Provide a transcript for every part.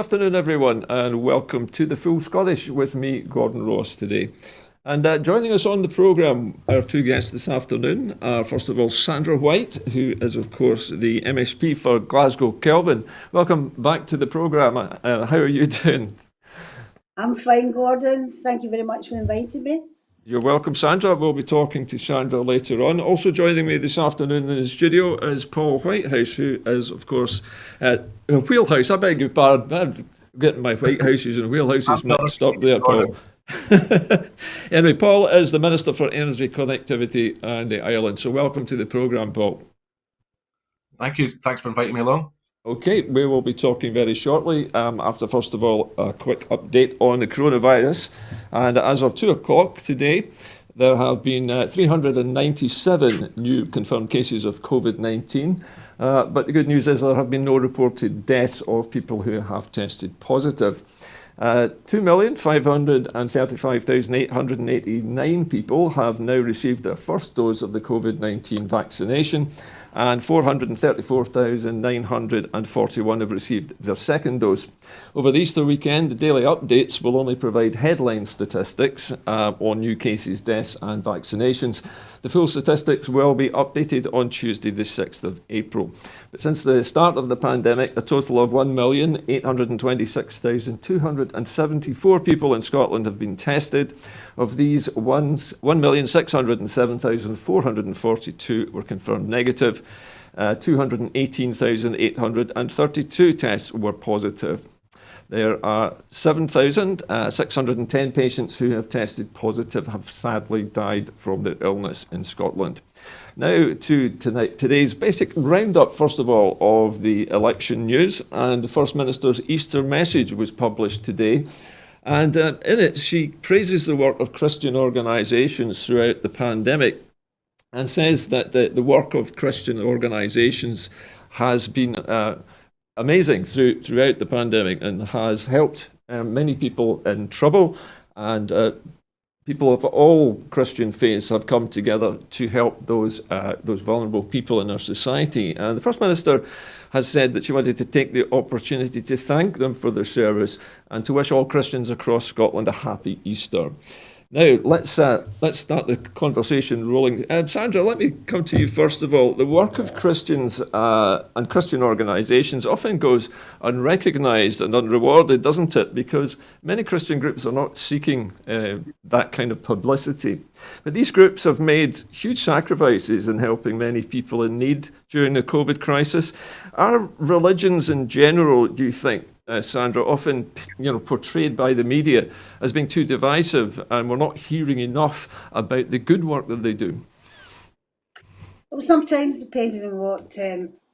afternoon, everyone, and welcome to the Full Scottish with me, Gordon Ross, today. And joining us on the programme, our two guests this afternoon are, first of all, Sandra White, who is, of course, the MSP for Glasgow Kelvin. Welcome back to the programme. How are you doing? I'm fine, Gordon. Thank you very much for inviting me. You're welcome, Sandra. We'll be talking to Sandra later on. Also joining me this afternoon in the studio is Paul Whitehouse, who is, of course, Wheelhouse. I beg your pardon. I'm getting my Whitehouses and Wheelhouses mixed up there, Paul. Anyway, Paul is the Minister for Energy, Connectivity and the Island. So welcome to the programme, Paul. Thank you. Thanks for inviting me along. Okay, we will be talking very shortly after, first of all, a quick update on the coronavirus. And as of 2 o'clock today, there have been 397 new confirmed cases of COVID-19. But the good news is there have been no reported deaths of people who have tested positive. 2,535,889 people have now received their first dose of the COVID-19 vaccination, and 434,941 have received their second dose. Over the Easter weekend, the daily updates will only provide headline statistics on new cases, deaths and vaccinations. The full statistics will be updated on Tuesday, the 6th of April. But since the start of the pandemic, a total of 1,826,274 people in Scotland have been tested. Of these, 1,607,442 were confirmed negative. 218,832 tests were positive. There are 7,610 patients who have tested positive have sadly died from their illness in Scotland. Now to today's basic roundup, first of all, of the election news. And the First Minister's Easter message was published today. And in it, she praises the work of Christian organisations throughout the pandemic and says that the work of Christian organisations has been amazing throughout the pandemic and has helped many people in trouble, and people of all Christian faiths have come together to help those vulnerable people in our society. And the First Minister has said that she wanted to take the opportunity to thank them for their service and to wish all Christians across Scotland a happy Easter. Now, let's start the conversation rolling. Sandra, let me come to you first of all. The work of Christians and Christian organisations often goes unrecognised and unrewarded, doesn't it? Because many Christian groups are not seeking that kind of publicity. But these groups have made huge sacrifices in helping many people in need during the COVID crisis. Are religions in general, do you think, Sandra, often portrayed by the media as being too divisive, and we're not hearing enough about the good work that they do? Well, sometimes, depending on what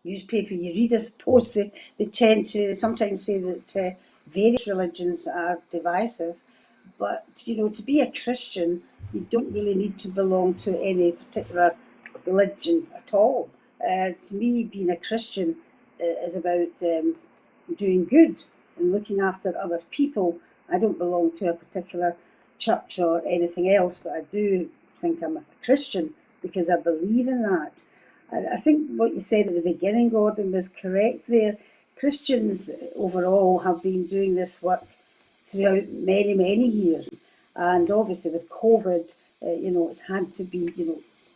newspaper you read, I suppose they tend to sometimes say that various religions are divisive. But, to be a Christian, you don't really need to belong to any particular religion at all. To me, being a Christian is about doing good and looking after other people. I don't belong to a particular church or anything else, but I do think I'm a Christian because I believe in that. I think what you said at the beginning, Gordon, was correct there. Christians overall have been doing this work throughout many, many years. And obviously with COVID, it's had to be,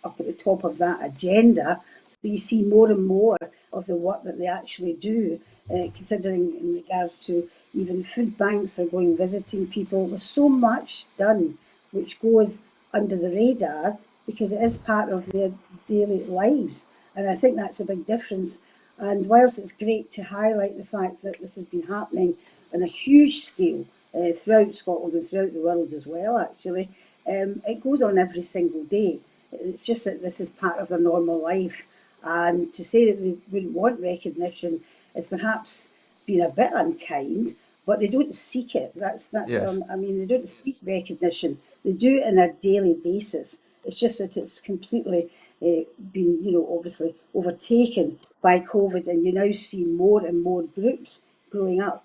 up at the top of that agenda. We see more and more of the work that they actually do, considering in regards to even food banks or going visiting people. There's so much done which goes under the radar because it is part of their daily lives. And I think that's a big difference. And whilst it's great to highlight the fact that this has been happening on a huge scale throughout Scotland and throughout the world as well, actually, it goes on every single day. It's just that this is part of their normal life. And to say that they wouldn't want recognition is perhaps being a bit unkind, but they don't seek it. That's Yes. what I mean. They don't seek recognition. They do it on a daily basis. It's just that it's completely been, obviously overtaken by COVID, and you now see more and more groups growing up,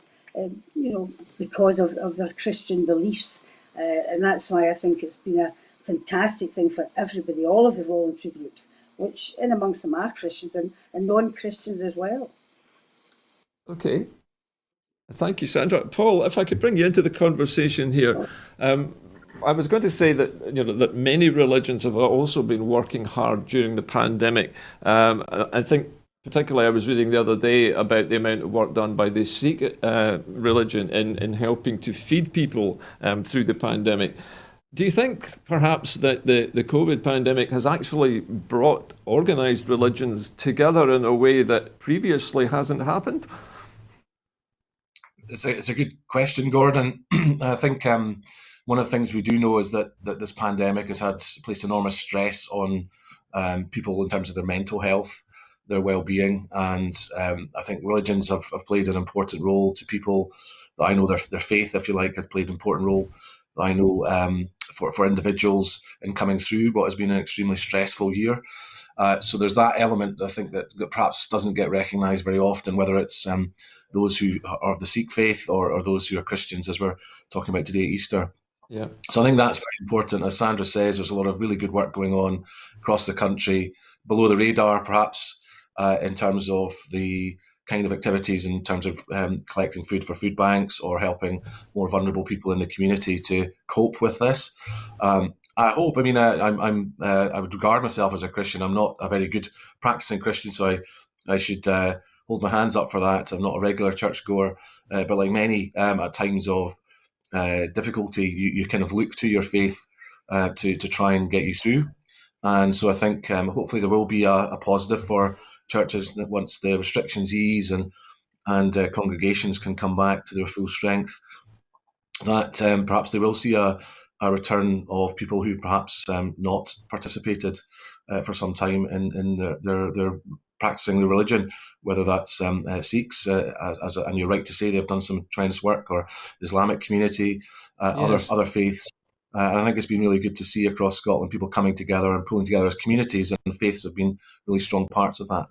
because of their Christian beliefs, and that's why I think it's been a fantastic thing for everybody, all of the voluntary groups, which in amongst them are Christians and non-Christians as well. Okay. Thank you, Sandra. Paul, if I could bring you into the conversation here. I was going to say that that many religions have also been working hard during the pandemic. I think particularly I was reading the other day about the amount of work done by the Sikh religion in helping to feed people through the pandemic. Do you think perhaps that the COVID pandemic has actually brought organised religions together in a way that previously hasn't happened? It's a good question, Gordon. I think one of the things we do know is that this pandemic has placed enormous stress on people in terms of their mental health, their well-being, and I think religions have played an important role to people. That I know their faith, if you like, has played an important role. I know for individuals in coming through what has been an extremely stressful year. So there's that element I think that perhaps doesn't get recognised very often, whether it's those who are of the Sikh faith or those who are Christians, as we're talking about today, Easter. Yeah. So I think that's very important. As Sandra says, there's a lot of really good work going on across the country, below the radar perhaps, in terms of the kind of activities in terms of collecting food for food banks or helping more vulnerable people in the community to cope with this. I hope. I mean, I would regard myself as a Christian. I'm not a very good practicing Christian, so I should hold my hands up for that. I'm not a regular churchgoer, but like many, at times of difficulty, you kind of look to your faith to try and get you through. And so I think hopefully there will be a positive for churches once the restrictions ease and congregations can come back to their full strength. That perhaps they will see a return of people who perhaps not participated for some time in their practicing the religion, whether that's Sikhs, and you're right to say they've done some tremendous work, or the Islamic community, Yes. other faiths. And I think it's been really good to see across Scotland people coming together and pulling together as communities, and faiths have been really strong parts of that.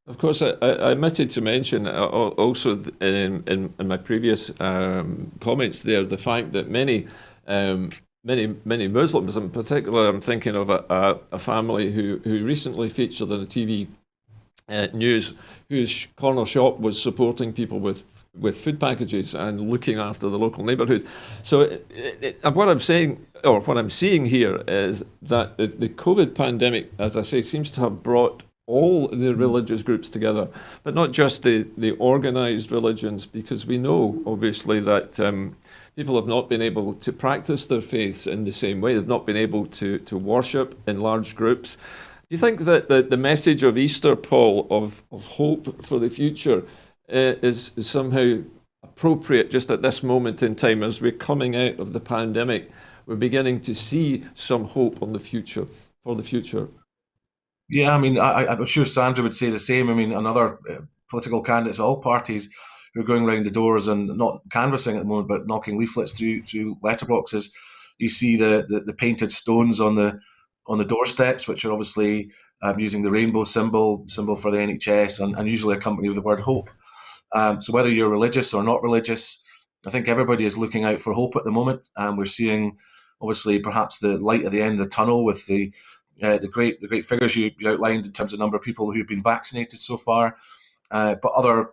Of course, I omitted to mention also in my previous comments there the fact that many Muslims, in particular, I'm thinking of a family who recently featured on the TV news, whose corner shop was supporting people with food packages and looking after the local neighbourhood. So what I'm saying, or what I'm seeing here, is that the COVID pandemic, as I say, seems to have brought all the religious groups together, but not just the organised religions, because we know, obviously, that people have not been able to practice their faiths in the same way. They've not been able to worship in large groups. Do you think that the message of Easter, Paul, of hope for the future is somehow appropriate just at this moment in time as we're coming out of the pandemic? We're beginning to see some hope on the future, for the future. Yeah, I mean, I'm sure Sandra would say the same. I mean, another political candidates, all parties who are going around the doors and not canvassing at the moment, but knocking leaflets through letterboxes. You see the painted stones on the doorsteps, which are obviously using the rainbow symbol for the NHS, and usually accompanied with the word hope. So whether you're religious or not religious, I think everybody is looking out for hope at the moment, and we're seeing, obviously, perhaps the light at the end of the tunnel with the great figures you outlined in terms of number of people who've been vaccinated so far, but other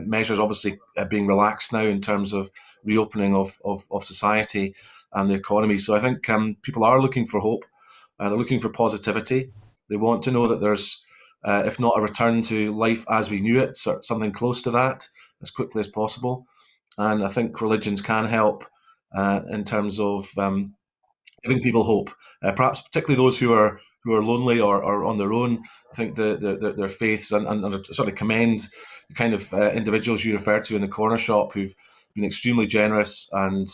measures obviously being relaxed now in terms of reopening of society and the economy. So I think people are looking for hope. They're looking for positivity. They want to know that there's, if not a return to life as we knew it, something close to that as quickly as possible. And I think religions can help in terms of giving people hope. Perhaps particularly those who are lonely or on their own. I think their faiths, and I sort of commend the kind of individuals you referred to in the corner shop who've been extremely generous and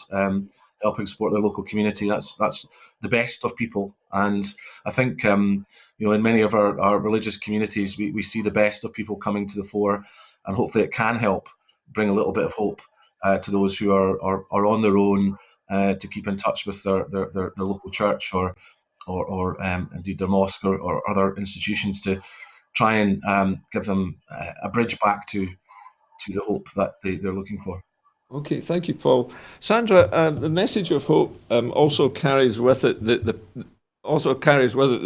helping support their local community. That's the best of people, and I think in many of our religious communities we see the best of people coming to the fore, and hopefully it can help bring a little bit of hope to those who are on their own, to keep in touch with their local church or indeed their mosque or other institutions, to try and give them a bridge back to the hope that they're looking for. Okay, thank you, Paul. Sandra, the message of hope also carries with it the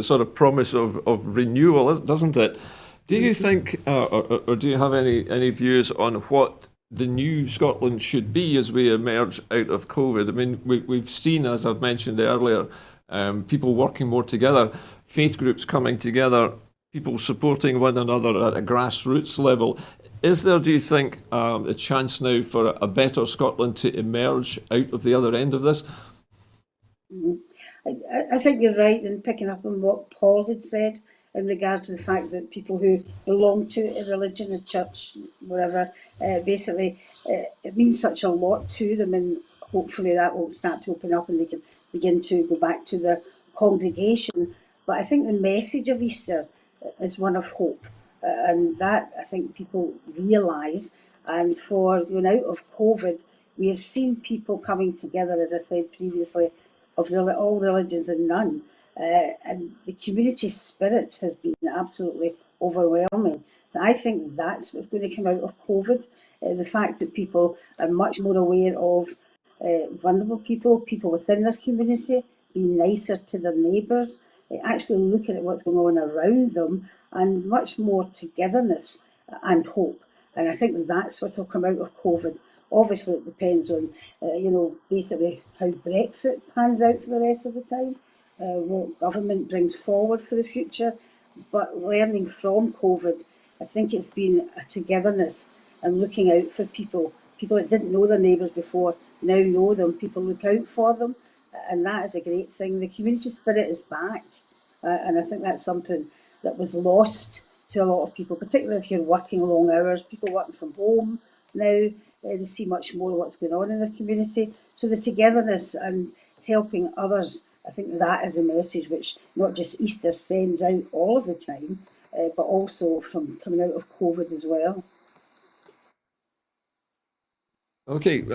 sort of promise of renewal, doesn't it? Do you think, or do you have any views on what the new Scotland should be as we emerge out of COVID? I mean, we've seen, as I've mentioned earlier, people working more together, faith groups coming together, people supporting one another at a grassroots level. Is there, do you think, a chance now for a better Scotland to emerge out of the other end of this? I think you're right in picking up on what Paul had said in regard to the fact that people who belong to a religion, a church, whatever, basically, it means such a lot to them, and hopefully that will start to open up and they can begin to go back to their congregation. But I think the message of Easter is one of hope, and that I think people realise. And for going out of COVID, we have seen people coming together, as I said previously, of all religions and none. And the community spirit has been absolutely overwhelming. So I think that's what's going to come out of COVID. The fact that people are much more aware of vulnerable people, people within their community, being nicer to their neighbours, actually looking at what's going on around them, and much more togetherness and hope. And I think that's what will come out of COVID. Obviously, it depends on, basically how Brexit pans out for the rest of the time, what government brings forward for the future. But learning from COVID, I think it's been a togetherness and looking out for people. People that didn't know their neighbours before now know them. People look out for them, and that is a great thing. The community spirit is back, and I think that's something that was lost to a lot of people, particularly if you're working long hours, people working from home now. They see much more of what's going on in their community. So the togetherness and helping others, I think that is a message which not just Easter sends out all of the time, but also from coming out of COVID as well. Okay,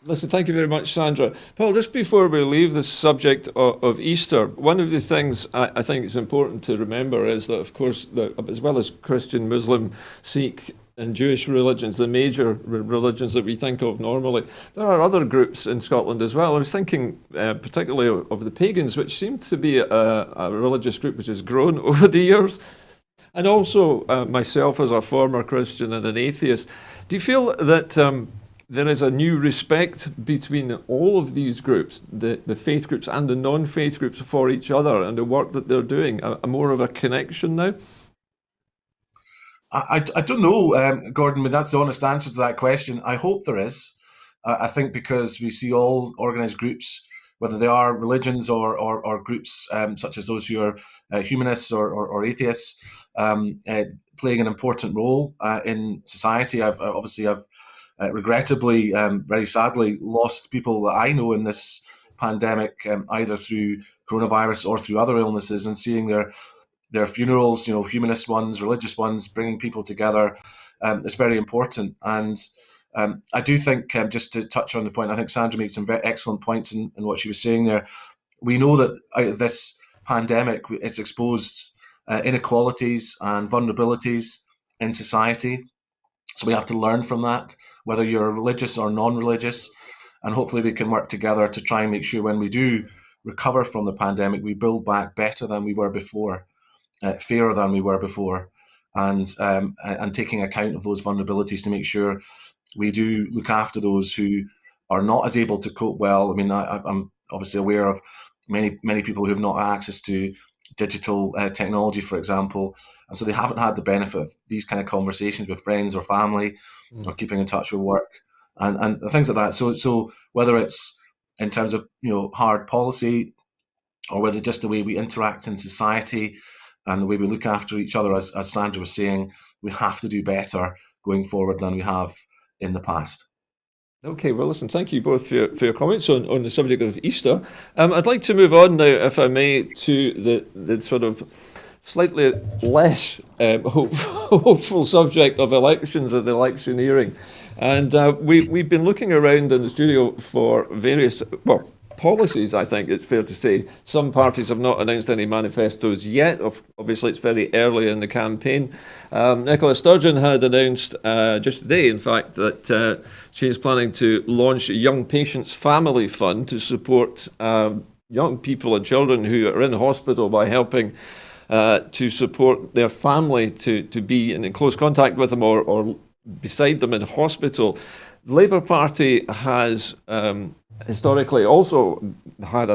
listen, thank you very much, Sandra. Paul, just before we leave the subject of Easter, one of the things I think is important to remember is that, of course, as well as Christian, Muslim, Sikh, and Jewish religions, the major religions that we think of normally, there are other groups in Scotland as well. I was thinking particularly of the pagans, which seem to be a religious group which has grown over the years. And also myself as a former Christian and an atheist. Do you feel that there is a new respect between all of these groups, the faith groups and the non-faith groups, for each other and the work that they're doing, a more of a connection now? I don't know, Gordon. I mean, that's the honest answer to that question. I hope there is. I think because we see all organised groups, whether they are religions or groups such as those who are humanists or atheists, playing an important role in society. I've regrettably, very sadly, lost people that I know in this pandemic, either through coronavirus or through other illnesses, and seeing their funerals, humanist ones, religious ones, bringing people together, is very important. And I do think, just to touch on the point, I think Sandra made some very excellent points in what she was saying there. We know that out of this pandemic, it's exposed inequalities and vulnerabilities in society. So we have to learn from that, whether you're religious or non-religious, and hopefully we can work together to try and make sure when we do recover from the pandemic, we build back better than we were before, fairer than we were before, and taking account of those vulnerabilities to make sure we do look after those who are not as able to cope well. I mean, I'm obviously aware of many people who have not access to digital technology, for example, and so they haven't had the benefit of these kind of conversations with friends or family, or keeping in touch with work and things like that. So whether it's in terms of hard policy, or whether just the way we interact in society and the way we look after each other, as Sandra was saying, we have to do better going forward than we have in the past. Okay, well, listen, thank you both for your comments on the subject of Easter. I'd like to move on now, if I may, to the sort of slightly less hopeful subject of elections and electioneering. And we've been looking around in the studio for various, policies, I think it's fair to say. Some parties have not announced any manifestos yet. Obviously, it's very early in the campaign. Nicola Sturgeon had announced just today, in fact, that she is planning to launch a Young Patients Family Fund to support young people and children who are in hospital by helping to support their family to be in close contact with them or beside them in hospital. The Labour Party has historically also had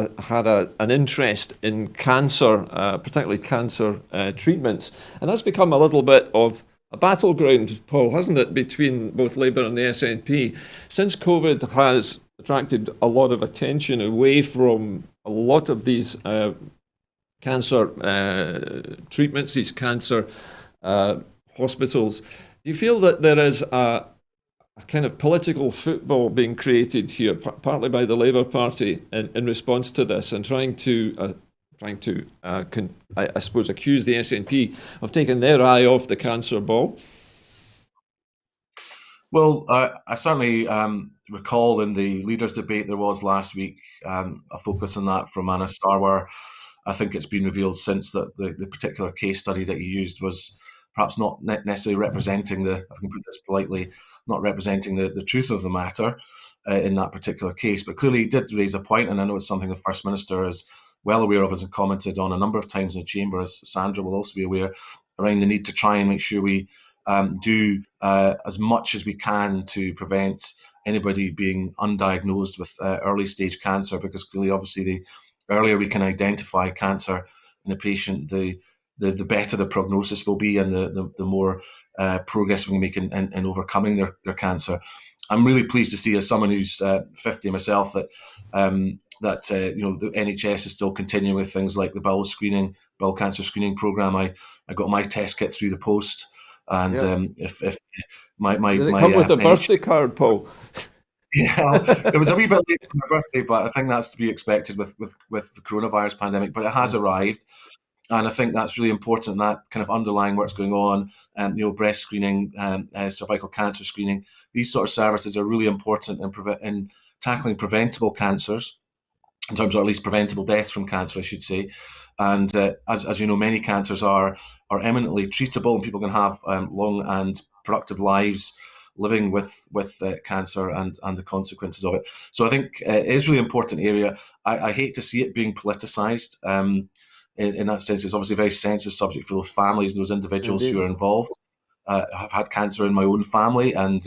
an interest in cancer, particularly cancer treatments, and that's become a little bit of a battleground, Paul, hasn't it, between both Labour and the SNP. Since COVID has attracted a lot of attention away from a lot of these cancer treatments, these cancer hospitals, do you feel that there is a kind of political football being created here, partly by the Labour Party in response to this, and trying to, I suppose, accuse the SNP of taking their eye off the cancer ball? Well, I certainly recall in the leaders' debate there was last week a focus on that from Anna Starwer. I think it's been revealed since that the particular case study that you used was perhaps not necessarily representing if I can put this politely, not representing the truth of the matter in that particular case. But clearly he did raise a point, and I know it's something the First Minister is well aware of, as commented on a number of times in the Chamber, as Sandra will also be aware, around the need to try and make sure we do as much as we can to prevent anybody being undiagnosed with early stage cancer, because clearly, obviously, the earlier we can identify cancer in a patient, the better the prognosis will be, and the more progress we can make in overcoming their cancer. I'm really pleased to see, as someone who's 50 myself, that the NHS is still continuing with things like the bowel cancer screening program. I got my test kit through the post, and if my Does it come with a birthday card, Paul? Yeah, it was a wee bit late for my birthday, but I think that's to be expected with the coronavirus pandemic. But it has arrived, and I think that's really important. That kind of underlying what's going on, breast screening, cervical cancer screening. These sort of services are really important in tackling preventable cancers, in terms of at least preventable deaths from cancer, I should say. And as you know, many cancers are eminently treatable, and people can have long and productive lives living with cancer and the consequences of it. So I think it is a really important area. I hate to see it being politicised. In that sense, it's obviously a very sensitive subject for those families and those individuals Indeed. who are involved. I've had cancer in my own family, and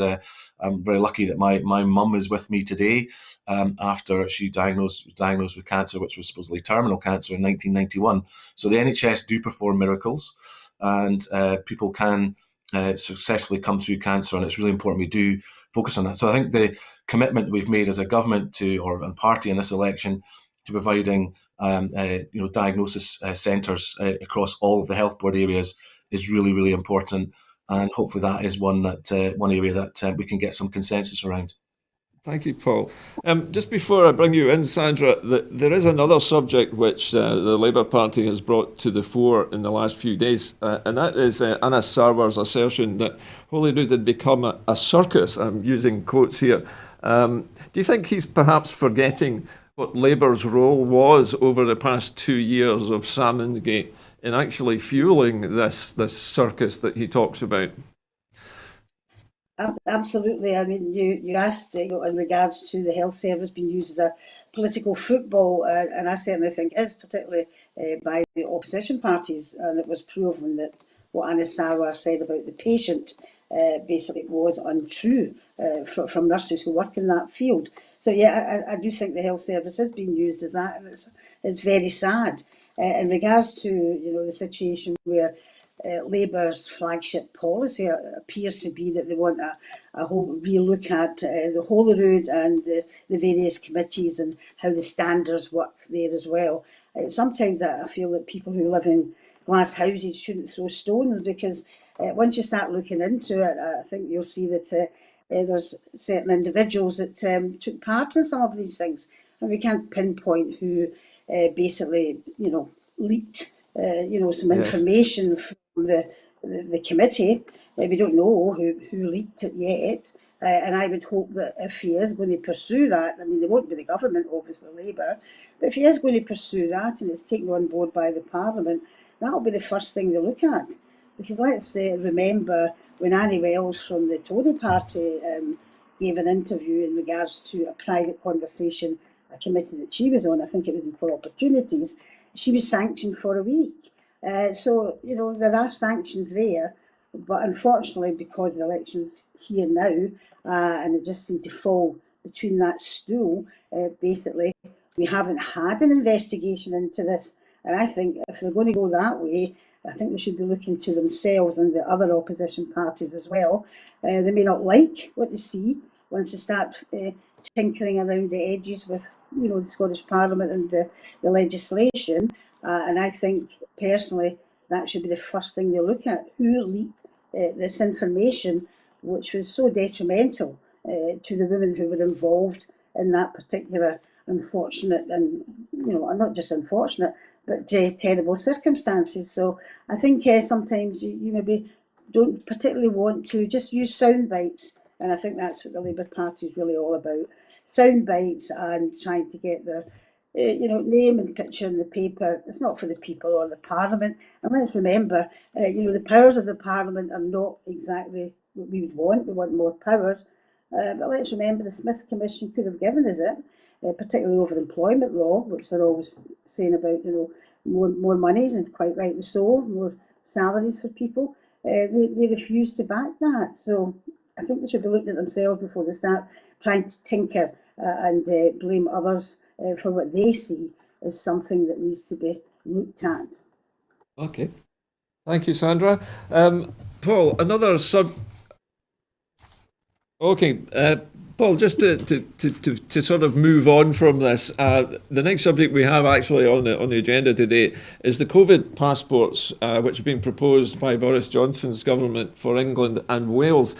I'm very lucky that my mum is with me today after she diagnosed with cancer, which was supposedly terminal cancer in 1991. So the NHS do perform miracles, and people can successfully come through cancer, and it's really important we do focus on that. So I think the commitment we've made as a government and party in this election to providing diagnosis centres across all of the health board areas is really, really important. And hopefully that is one area that we can get some consensus around. Thank you, Paul. Just before I bring you in, Sandra, there is another subject which the Labour Party has brought to the fore in the last few days, and that is Anna Sarwar's assertion that Holyrood had become a circus. I'm using quotes here. Do you think he's perhaps forgetting what Labour's role was over the past 2 years of Salmongate in actually fueling this circus that he talks about? Absolutely. I mean, you asked in regards to the health service being used as a political football, and I certainly think is, particularly by the opposition parties, and it was proven that what Anna Sarwar said about the patient basically was untrue from nurses who work in that field. So yeah, I do think the health service is being used as that, and it's very sad. In regards to the situation where Labour's flagship policy appears to be that they want a whole relook at the Holyrood and the various committees and how the standards work there as well. Sometimes I feel that people who live in glass houses shouldn't throw stones, because once you start looking into it, I think you'll see that there's certain individuals that took part in some of these things, and we can't pinpoint who basically leaked some information from the committee. We don't know who leaked it yet, and I would hope that if he is going to pursue that, I mean, they won't be the government, obviously Labour, but if he is going to pursue that and it's taken on board by the Parliament, that'll be the first thing they look at. Because let's remember when Annie Wells from the Tory party gave an interview in regards to a private conversation, a committee that she was on, I think it was Equal Opportunities, she was sanctioned for a week. So there are sanctions there, But unfortunately, because the election's here now, and it just seemed to fall between that stool, basically, we haven't had an investigation into this. And I think if they're going to go that way, I think they should be looking to themselves and the other opposition parties as well. They may not like what they see once they start tinkering around the edges with, the Scottish Parliament and the legislation. And I think personally that should be the first thing they look at. Who leaked this information, which was so detrimental to the women who were involved in that particular unfortunate and, not just unfortunate, but terrible circumstances. So I think sometimes you maybe don't particularly want to just use sound bites. And I think that's what the Labour Party is really all about. Sound bites and trying to get their name and picture in the paper. It's not for the people or the Parliament. And let's remember, the powers of the Parliament are not exactly what we would want. We want more powers. But let's remember the Smith Commission could have given us it, particularly over employment law, which they're always saying about, more monies, and quite rightly so, more salaries for people. They refused to back that. So I think they should be looking at themselves before they start trying to tinker and blame others for what they see as something that needs to be looked at. Okay. Thank you, Sandra. Paul, another sub. Okay, Paul, just to sort of move on from this, the next subject we have actually on the agenda today is the COVID passports, which have been proposed by Boris Johnson's government for England and Wales.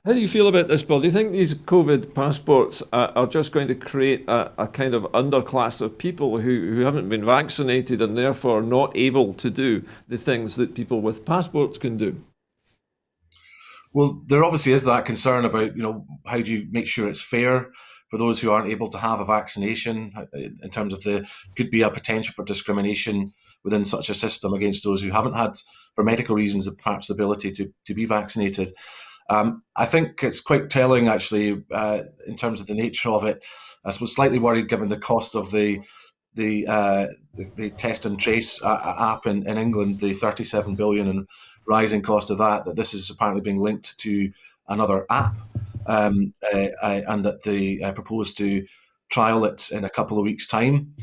How do you feel about this, Bill? Do you think these COVID passports are just going to create a kind of underclass of people who haven't been vaccinated and therefore not able to do the things that people with passports can do? Well, there obviously is that concern about, how do you make sure it's fair for those who aren't able to have a vaccination, in terms of could be a potential for discrimination within such a system against those who haven't had, for medical reasons, perhaps the ability to be vaccinated. I think it's quite telling, actually, in terms of the nature of it. I was slightly worried given the cost of the test and trace app in England, the 37 billion and rising cost of that this is apparently being linked to another app, and that they propose to trial it in a couple of weeks' time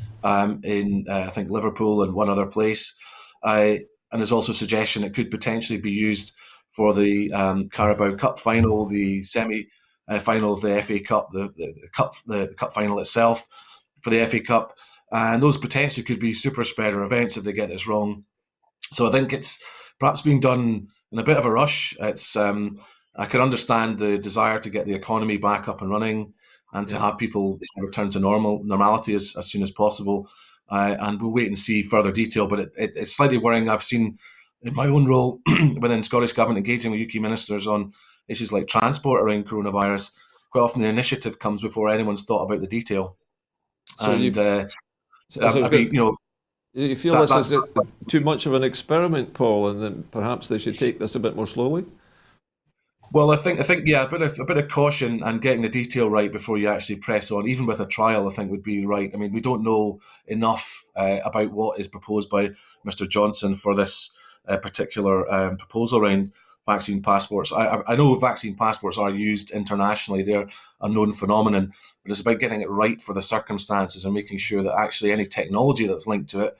in, I think, Liverpool and one other place. And there's also suggestion it could potentially be used for the Carabao Cup final, the semi-final of the FA Cup, the cup final itself for the FA Cup. And those potentially could be super spreader events if they get this wrong. So I think it's perhaps being done in a bit of a rush. It's I can understand the desire to get the economy back up and running and to have people return to normality as soon as possible. And we'll wait and see further detail. But it's slightly worrying. I've seen in my own role within Scottish Government engaging with UK ministers on issues like transport around coronavirus. Quite often the initiative comes before anyone's thought about the detail. So And you feel this is too much of an experiment, Paul, and then perhaps they should take this a bit more slowly? Well, I think yeah, a bit of caution and getting the detail right before you actually press on, even with a trial, I think would be right. I mean, we don't know enough about what is proposed by Mr. Johnson for this particular proposal around vaccine passports. I know vaccine passports are used internationally; they're a known phenomenon, but it's about getting it right for the circumstances and making sure that actually any technology that's linked to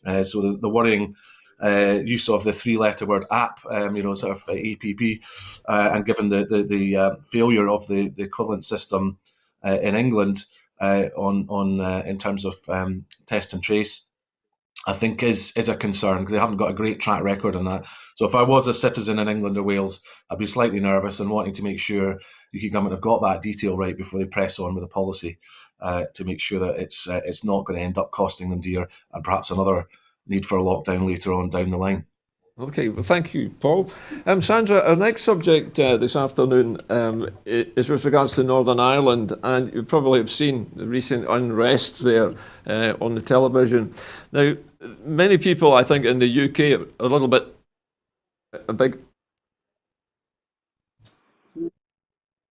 it. So the worrying use of the three-letter word app, sort of APP, and given the failure of the equivalent system in England in terms of test and trace, I think is a concern because they haven't got a great track record on that. So if I was a citizen in England or Wales, I'd be slightly nervous and wanting to make sure the UK government have got that detail right before they press on with a policy to make sure that it's not going to end up costing them dear and perhaps another need for a lockdown later on down the line. Okay, well, thank you, Paul. Sandra, our next subject this afternoon is with regards to Northern Ireland, and you probably have seen the recent unrest there on the television. Now, many people, I think, in the UK are a little bit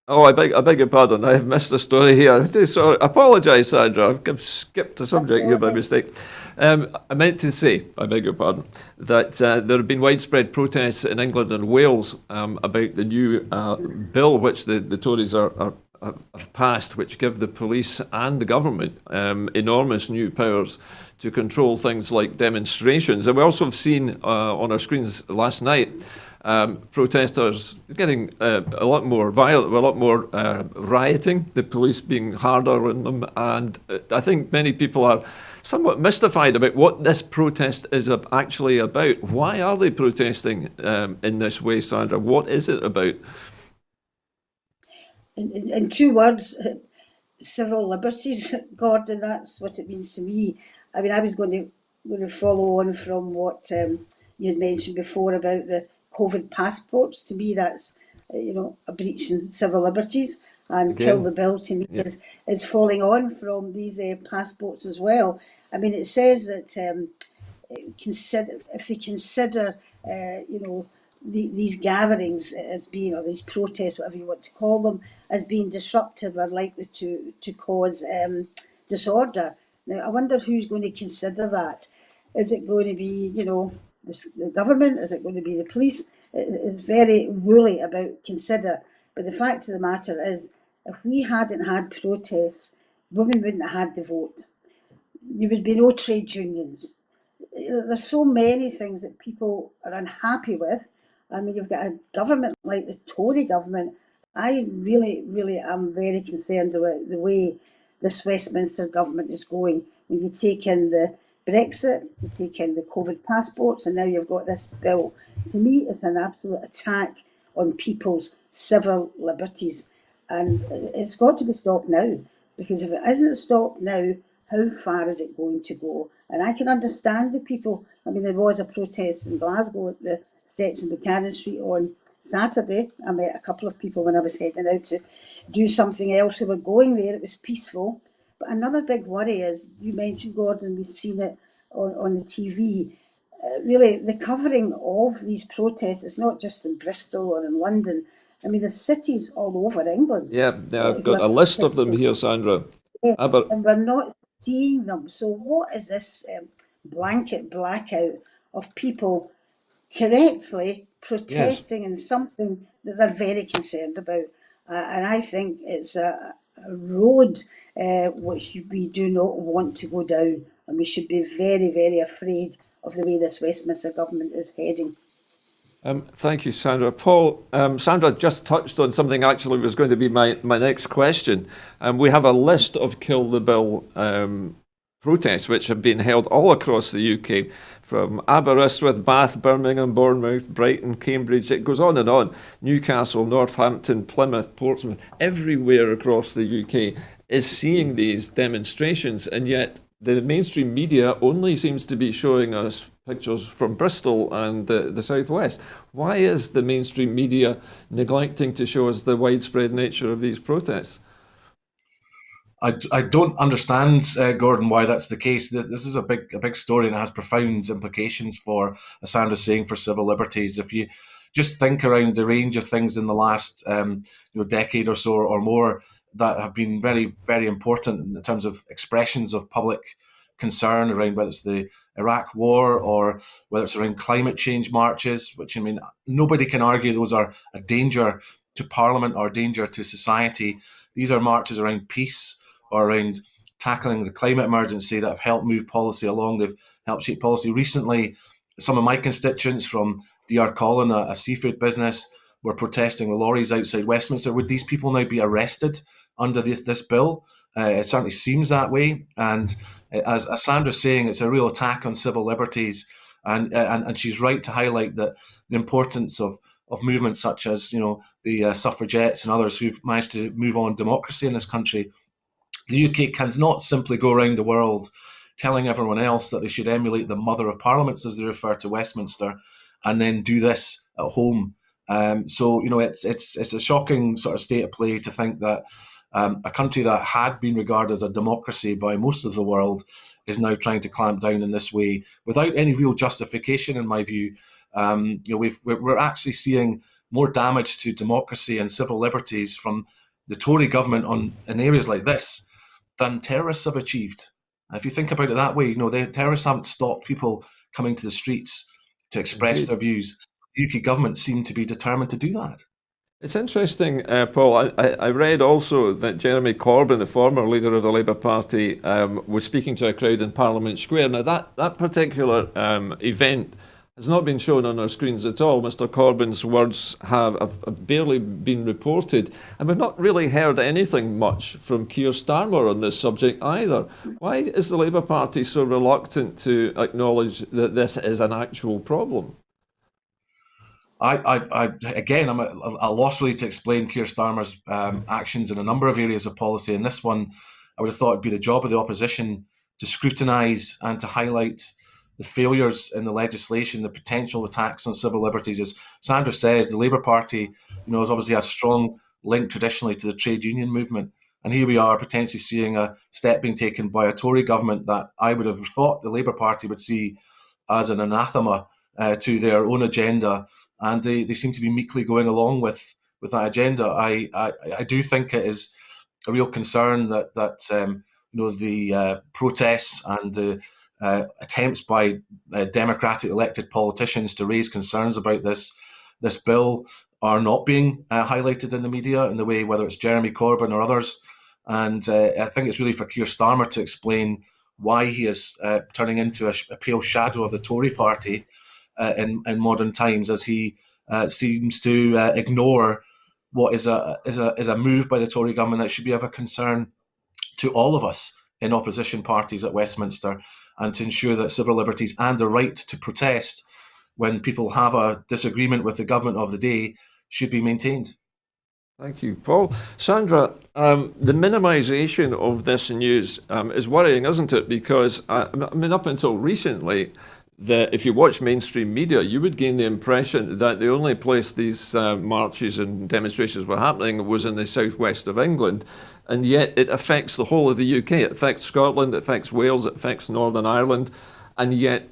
Oh, I beg your pardon. I have missed a story here. I do sorry. Apologise, Sandra. I've skipped a That's subject here all by right. mistake. I meant to say, I beg your pardon, that there have been widespread protests in England and Wales about the new bill which the Tories have passed, which give the police and the government enormous new powers to control things like demonstrations. And we also have seen on our screens last night protesters getting a lot more violent, a lot more rioting, the police being harder on them. And I think many people are somewhat mystified about what this protest is actually about. Why are they protesting in this way, Sandra? What is it about? In two words, civil liberties, Gordon. That's what it means to me. I mean, I was going to follow on from what you had mentioned before about the COVID passports. To me, that's a breach in civil liberties, and kill Again, the bill to me yeah. is falling on from these passports as well. I mean, it says that if they consider, these gatherings as being, or these protests, whatever you want to call them, as being disruptive or likely to cause disorder. Now, I wonder who's going to consider that. Is it going to be, the government? Is it going to be the police? It's very woolly about consider. But the fact of the matter is, if we hadn't had protests, women wouldn't have had the vote. There would be no trade unions. There's so many things that people are unhappy with. I mean, you've got a government like the Tory government. I really, really am very concerned about the way this Westminster government is going. When you take in the Brexit, you take in the COVID passports, and now you've got this bill. To me, it's an absolute attack on people's civil liberties. And it's got to be stopped now, because if it isn't stopped now, how far is it going to go? And I can understand the people. I mean, there was a protest in Glasgow at the steps in Buchanan Street on Saturday. I met a couple of people when I was heading out to do something else who were going there. It was peaceful. But another big worry is, you mentioned, Gordon, we've seen it on the TV. Really, the covering of these protests is not just in Bristol or in London. I mean, there's cities all over England Yeah, I've who got are a list of them protesting. here, Sandra. Yeah, Aber, and we're not seeing them. So what is this blanket blackout of people correctly yes. protesting in something that they're very concerned about? And I think it's a road which we do not want to go down, and we should be very, very afraid of the way this Westminster government is heading. Thank you, Sandra. Paul, Sandra just touched on something actually was going to be my next question. We have a list of Kill the Bill protests which have been held all across the UK, from Aberystwyth, Bath, Birmingham, Bournemouth, Brighton, Cambridge. It goes on and on. Newcastle, Northampton, Plymouth, Portsmouth, everywhere across the UK is seeing these demonstrations, and yet the mainstream media only seems to be showing us pictures from Bristol and the southwest. Why is the mainstream media neglecting to show us the widespread nature of these protests? I don't understand, Gordon, why that's the case. This is a big story, and it has profound implications for, as Sandra's saying, for civil liberties. If you just think around the range of things in the last decade or so or more that have been very, very important in terms of expressions of public concern around, whether it's the Iraq war or whether it's around climate change marches, which, I mean, nobody can argue those are a danger to Parliament or a danger to society. These are marches around peace or around tackling the climate emergency that have helped move policy along. They've helped shape policy. Recently, some of my constituents from DR Colin, a seafood business, were protesting the lorries outside Westminster. Would these people now be arrested under this bill? It certainly seems that way. And as Sandra's saying, it's a real attack on civil liberties. And she's right to highlight that the importance of movements such as the suffragettes and others who've managed to move on democracy in this country. The UK cannot simply go around the world telling everyone else that they should emulate the mother of parliaments, as they refer to Westminster, and then do this at home. So it's a shocking sort of state of play to think that a country that had been regarded as a democracy by most of the world is now trying to clamp down in this way without any real justification, in my view. We're actually seeing more damage to democracy and civil liberties from the Tory government in areas like this than terrorists have achieved. If you think about it that way, the terrorists haven't stopped people coming to the streets to express Indeed. their views. The UK government seemed to be determined to do that. It's interesting, Paul. I read also that Jeremy Corbyn, the former leader of the Labour Party, was speaking to a crowd in Parliament Square. Now, that particular event has not been shown on our screens at all. Mr. Corbyn's words have barely been reported, and we've not really heard anything much from Keir Starmer on this subject either. Why is the Labour Party so reluctant to acknowledge that this is an actual problem? Again, I'm at a loss really to explain Keir Starmer's actions in a number of areas of policy. And this one, I would have thought it'd be the job of the opposition to scrutinise and to highlight the failures in the legislation, the potential attacks on civil liberties. As Sandra says, the Labour Party, has obviously a strong link traditionally to the trade union movement. And here we are potentially seeing a step being taken by a Tory government that I would have thought the Labour Party would see as an anathema to their own agenda. And they seem to be meekly going along with that agenda. I do think it is a real concern that the protests and the attempts by democratic elected politicians to raise concerns about this bill are not being highlighted in the media in the way, whether it's Jeremy Corbyn or others. And I think it's really for Keir Starmer to explain why he is turning into a pale shadow of the Tory party in modern times, as he seems to ignore what is a move by the Tory government that should be of a concern to all of us in opposition parties at Westminster, and to ensure that civil liberties and the right to protest when people have a disagreement with the government of the day should be maintained. Thank you, Paul. Sandra, the minimisation of this news is worrying, isn't it? Because, up until recently, if you watch mainstream media, you would gain the impression that the only place these marches and demonstrations were happening was in the southwest of England. And yet it affects the whole of the UK. It affects Scotland, it affects Wales, it affects Northern Ireland. And yet,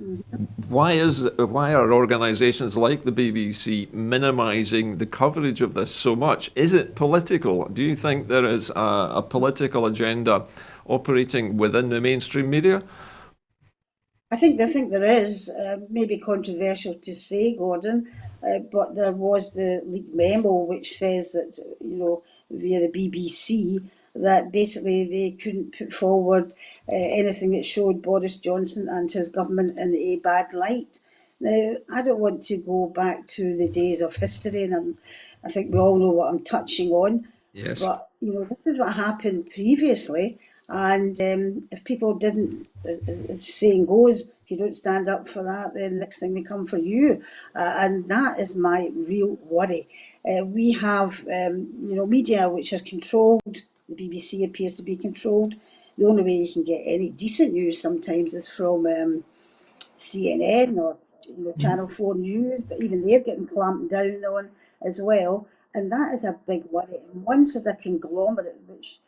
why are organisations like the BBC minimising the coverage of this so much? Is it political? Do you think there is a political agenda operating within the mainstream media? I think there is, maybe controversial to say, Gordon, but there was the leaked memo which says that, via the BBC, that basically they couldn't put forward anything that showed Boris Johnson and his government in a bad light. Now, I don't want to go back to the days of history, and I think we all know what I'm touching on. Yes. But, this is what happened previously. And if people didn't, as the saying goes, if you don't stand up for that, then the next thing they come for you. And that is my real worry. We have, media which are controlled. The BBC appears to be controlled. The only way you can get any decent news sometimes is from CNN or Channel 4 News, but even they're getting clamped down on as well. And that is a big worry. And once there's a conglomerate which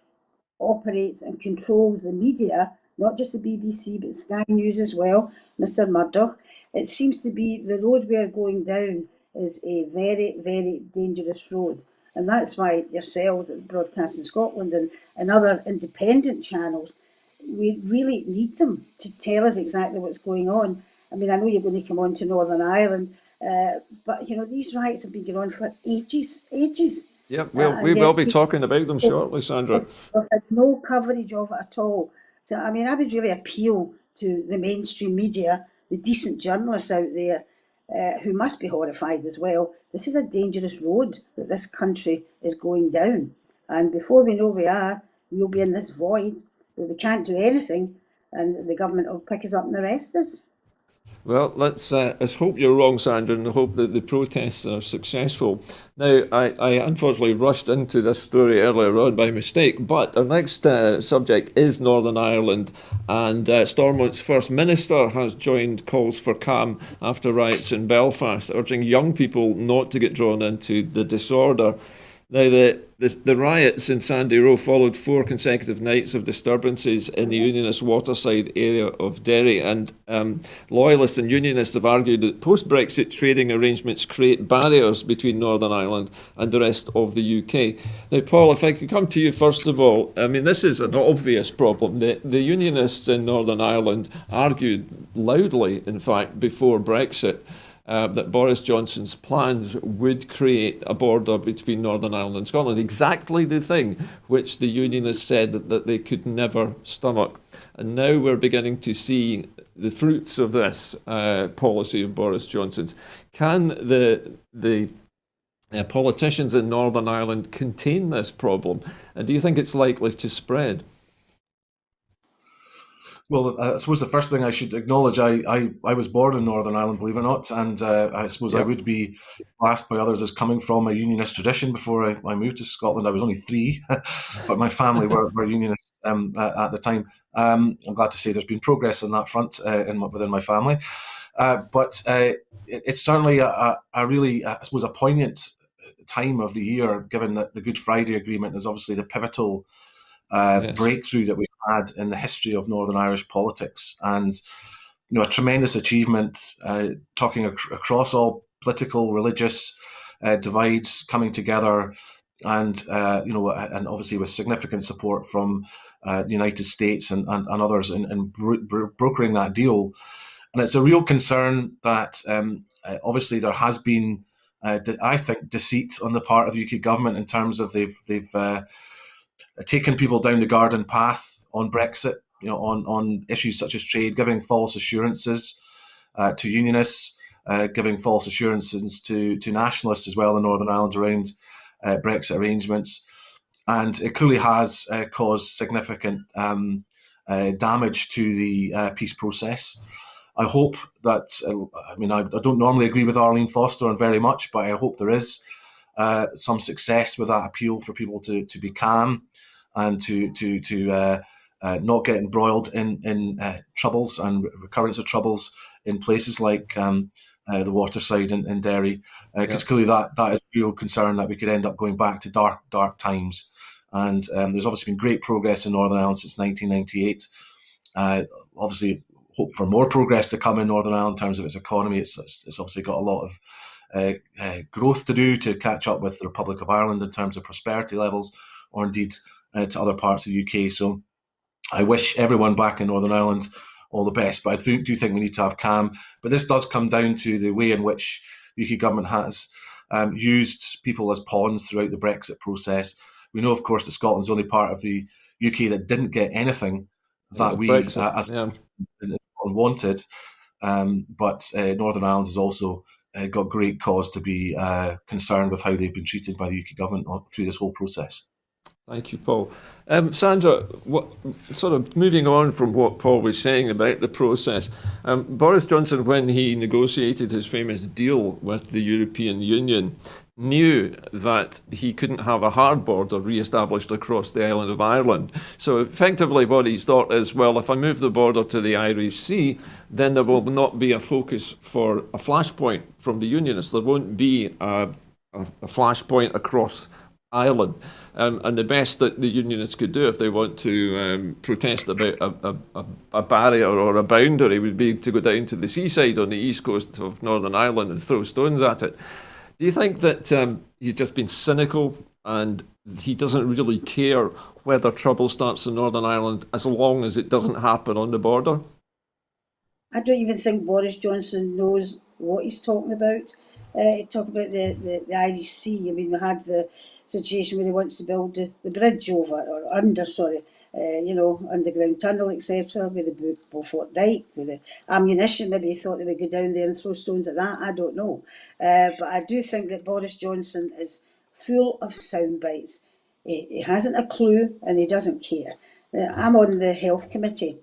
operates and controls the media, not just the BBC but Sky News as well, Mr. Murdoch, it seems to be the road we're going down is a very, very dangerous road. And that's why yourselves at Broadcasting Scotland and other independent channels, we really need them to tell us exactly what's going on. I mean, I know you're going to come on to Northern Ireland, but, these riots have been going on for ages. Yeah, we will be talking about them shortly, Sandra. We've had no coverage of it at all. So, I mean, I would really appeal to the mainstream media, the decent journalists out there, who must be horrified as well. This is a dangerous road that this country is going down. And before we know we'll be in this void where we can't do anything, and the government will pick us up and arrest us. Well, let's hope you're wrong, Sandra, and hope that the protests are successful. Now, I unfortunately rushed into this story earlier on by mistake, but our next subject is Northern Ireland, and Stormont's First Minister has joined calls for calm after riots in Belfast, urging young people not to get drawn into the disorder. Now, the riots in Sandy Row followed 4 consecutive nights of disturbances in the Unionist waterside area of Derry, and loyalists and Unionists have argued that post-Brexit trading arrangements create barriers between Northern Ireland and the rest of the UK. Now, Paul, if I could come to you first of all, I mean, this is an obvious problem. The Unionists in Northern Ireland argued loudly, in fact, before Brexit, that Boris Johnson's plans would create a border between Northern Ireland and Scotland, exactly the thing which the Unionists said that they could never stomach. And now we're beginning to see the fruits of this policy of Boris Johnson's. Can the politicians in Northern Ireland contain this problem? And do you think it's likely to spread? Well, I suppose the first thing I should acknowledge, I was born in Northern Ireland, believe it or not, and I suppose I would be classed by others as coming from a Unionist tradition. Before I moved to Scotland, I was only 3, but my family were Unionists at the time. I'm glad to say there's been progress on that front within my family. But it's certainly a really, I suppose, a poignant time of the year, given that the Good Friday Agreement is obviously the pivotal Yes. breakthrough that we've had in the history of Northern Irish politics, and a tremendous achievement, talking across all political, religious divides, coming together, and and obviously with significant support from the United States and others in brokering that deal. And it's a real concern that obviously there has been, I think, deceit on the part of the UK government in terms of they've taken people down the garden path on Brexit, on issues such as trade, giving false assurances to unionists, giving false assurances to nationalists as well in Northern Ireland around Brexit arrangements. And it clearly has caused significant damage to the peace process. I hope that, I don't normally agree with Arlene Foster on very much, but I hope there is some success with that appeal for people to be calm and to not get embroiled in troubles and recurrence of troubles in places like the waterside in Derry, because clearly that is a real concern that we could end up going back to dark times. And there's obviously been great progress in Northern Ireland since 1998. Obviously, hope for more progress to come in Northern Ireland in terms of its economy. It's obviously got a lot of growth to do to catch up with the Republic of Ireland in terms of prosperity levels, or indeed to other parts of the UK. So I wish everyone back in Northern Ireland all the best, but I do think we need to have calm. But this does come down to the way in which the UK government has used people as pawns throughout the Brexit process. We know, of course, that Scotland's only part of the UK that didn't get anything that we as Scotland wanted. But Northern Ireland has also got great cause to be concerned with how they've been treated by the UK government through this whole process. Thank you, Paul. Sandra, sort of moving on from what Paul was saying about the process, Boris Johnson, when he negotiated his famous deal with the European Union, knew that he couldn't have a hard border re-established across the island of Ireland. So effectively what he's thought is, well, if I move the border to the Irish Sea, then there will not be a focus for a flashpoint from the Unionists. There won't be a flashpoint across Ireland. And the best that the Unionists could do if they want to protest about a barrier or a boundary would be to go down to the seaside on the east coast of Northern Ireland and throw stones at it. Do you think that he's just been cynical and he doesn't really care whether trouble starts in Northern Ireland as long as it doesn't happen on the border? I don't even think Boris Johnson knows what he's talking about. He talked about the Irish Sea. I mean, we had the situation where he wants to build the bridge over, or under, sorry, underground tunnel, etc., with the Beaufort Dyke, with the ammunition. Maybe he thought they would go down there and throw stones at that. I don't know. But I do think that Boris Johnson is full of sound bites. He hasn't a clue and he doesn't care. I'm on the health committee,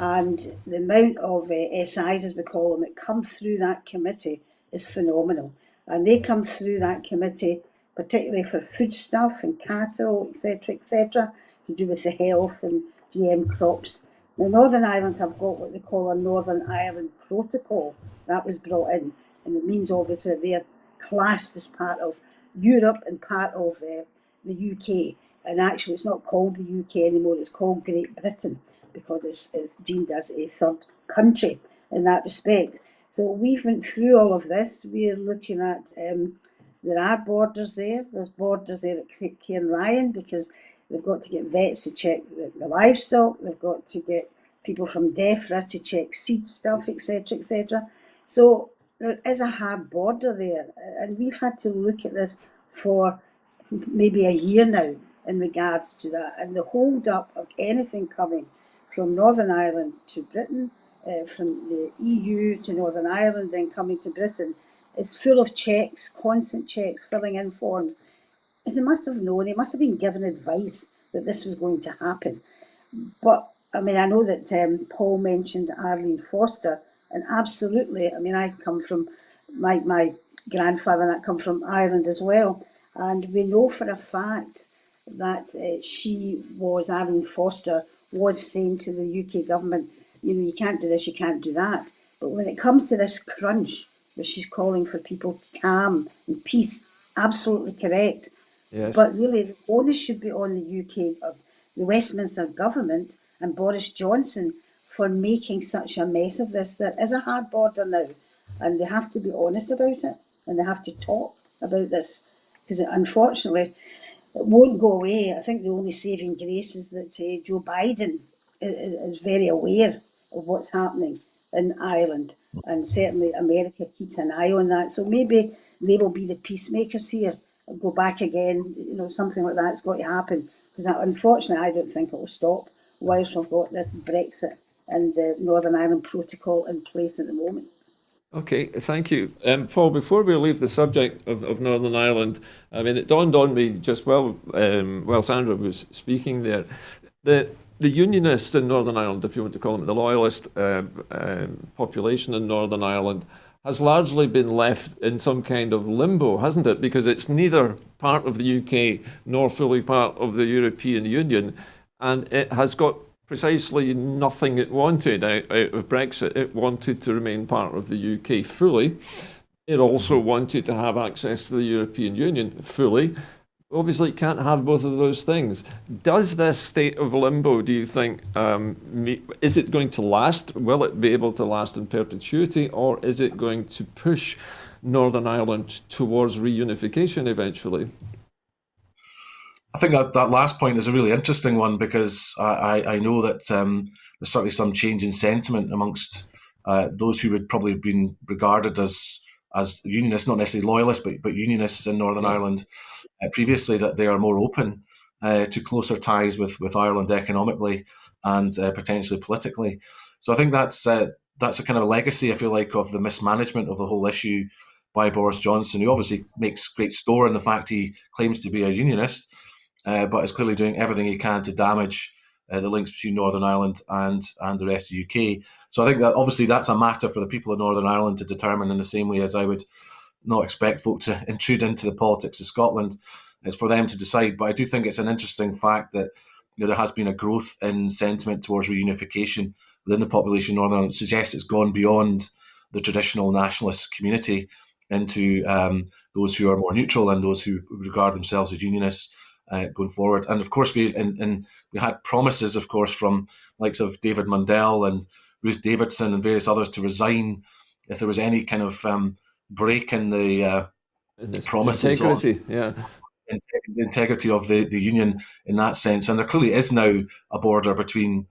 and the amount of SIs, as we call them, that come through that committee is phenomenal. And they come through that committee particularly for foodstuff and cattle, etc., to do with the health and GM crops. Now, Northern Ireland have got what they call a Northern Ireland Protocol. That was brought in, and it means obviously they're classed as part of Europe and part of the UK. And actually, it's not called the UK anymore, it's called Great Britain because it's deemed as a third country in that respect. So we've went through all of this. We're looking at, there are borders there. There's borders there at Cairnryan because they've got to get vets to check the livestock. They've got to get people from DEFRA to check seed stuff, etc., etc. So there is a hard border there, and we've had to look at this for maybe a year now in regards to that, and the hold up of anything coming from Northern Ireland to Britain, from the EU to Northern Ireland, then coming to Britain, is full of checks, constant checks, filling in forms. And they must have known, they must have been given advice that this was going to happen. But I mean, I know that Paul mentioned Arlene Foster, and absolutely, I mean, I come from my grandfather, and I come from Ireland as well, and we know for a fact that Arlene Foster was saying to the UK government, you know, you can't do this, you can't do that. But when it comes to this crunch, where she's calling for people calm and peace, absolutely correct. Yes. But really, the onus should be on the UK, the Westminster government and Boris Johnson for making such a mess of this. There is a hard border now, and they have to be honest about it, and they have to talk about this, because unfortunately, it won't go away. I think the only saving grace is that Joe Biden is very aware of what's happening in Ireland, and certainly America keeps an eye on that. So maybe they will be the peacemakers here, go back again, you know, something like that's got to happen. Because unfortunately, I don't think it will stop whilst we've got this Brexit and the Northern Ireland Protocol in place at the moment. Okay, thank you. Paul, before we leave the subject of Northern Ireland, I mean, it dawned on me just while Sandra was speaking there, that the Unionists in Northern Ireland, if you want to call them the Loyalist population in Northern Ireland, has largely been left in some kind of limbo, hasn't it? Because it's neither part of the UK nor fully part of the European Union, and it has got precisely nothing it wanted out of Brexit. It wanted to remain part of the UK fully. It also wanted to have access to the European Union fully. Obviously, it can't have both of those things. Does this state of limbo, do you think, is it going to last? Will it be able to last in perpetuity, or is it going to push Northern Ireland towards reunification eventually? I think that last point is a really interesting one, because I know that there's certainly some change in sentiment amongst those who would probably have been regarded as unionists, not necessarily loyalists, but unionists in Northern Ireland previously, that they are more open to closer ties with Ireland economically and potentially politically. So I think that's a kind of a legacy, I feel like, of the mismanagement of the whole issue by Boris Johnson, who obviously makes great store in the fact he claims to be a unionist, but is clearly doing everything he can to damage the links between Northern Ireland and the rest of the UK. So I think that obviously that's a matter for the people of Northern Ireland to determine, in the same way as I would not expect folk to intrude into the politics of Scotland. It's for them to decide. But I do think it's an interesting fact that, you know, there has been a growth in sentiment towards reunification within the population of Northern Ireland. It suggests it's gone beyond the traditional nationalist community into those who are more neutral and those who regard themselves as unionists going forward. And of course, we had promises, of course, from likes of David Mundell and Ruth Davidson and various others to resign if there was any kind of break in the promises integrity, the integrity of the union in that sense. And there clearly is now a border between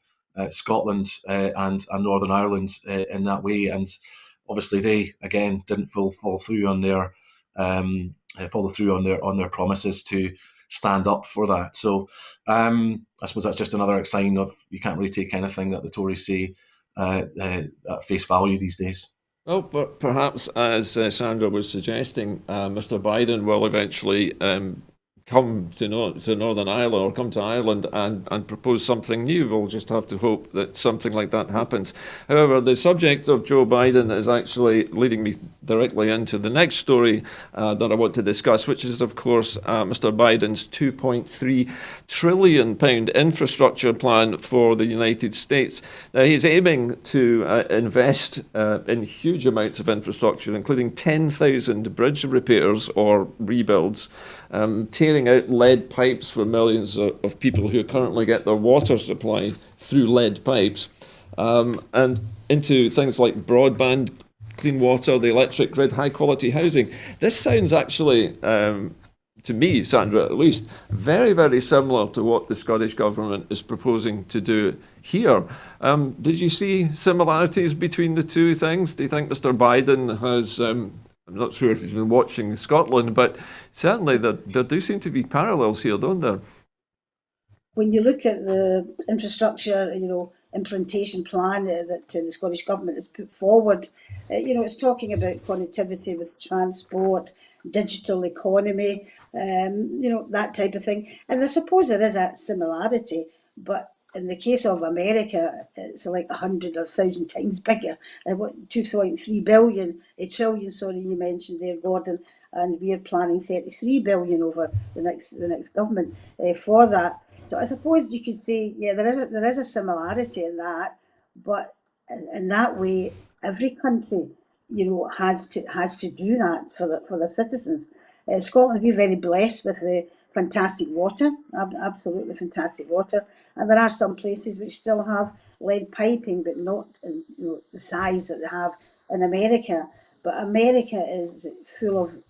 Scotland and Northern Ireland in that way. And obviously, they again didn't follow through on their promises to stand up for that. So I suppose that's just another sign of you can't really take anything that the Tories say at face value these days. Well, but perhaps, as Sandra was suggesting, Mr. Biden will eventually come to Northern Ireland or come to Ireland and propose something new. We'll just have to hope that something like that happens. However, the subject of Joe Biden is actually leading me directly into the next story that I want to discuss, which is, of course, Mr. Biden's £2.3 trillion infrastructure plan for the United States. Now, he's aiming to invest in huge amounts of infrastructure, including 10,000 bridge repairs or rebuilds, tearing out lead pipes for millions of people who currently get their water supply through lead pipes, and into things like broadband, clean water, the electric grid, high quality housing. This sounds actually, to me, Sandra, at least, very, very similar to what the Scottish Government is proposing to do here. Did you see similarities between the two things? Do you think Mr. Biden has... I'm not sure if he's been watching Scotland, but certainly there do seem to be parallels here, don't there? When you look at the infrastructure, implementation plan that the Scottish Government has put forward, it's talking about connectivity with transport, digital economy, that type of thing. And I suppose there is a similarity, but in the case of America, it's like 100 or 1,000 times bigger. What 2.3 billion, a trillion, sorry, you mentioned there, Gordon, and we're planning 33 billion over the next government for that. So I suppose you could say, yeah, there is a similarity in that, but in that way, every country, has to do that for the citizens. Scotland, we're very blessed with the fantastic water, absolutely fantastic water, and there are some places which still have lead piping, but not in the size that they have in America. But America is full of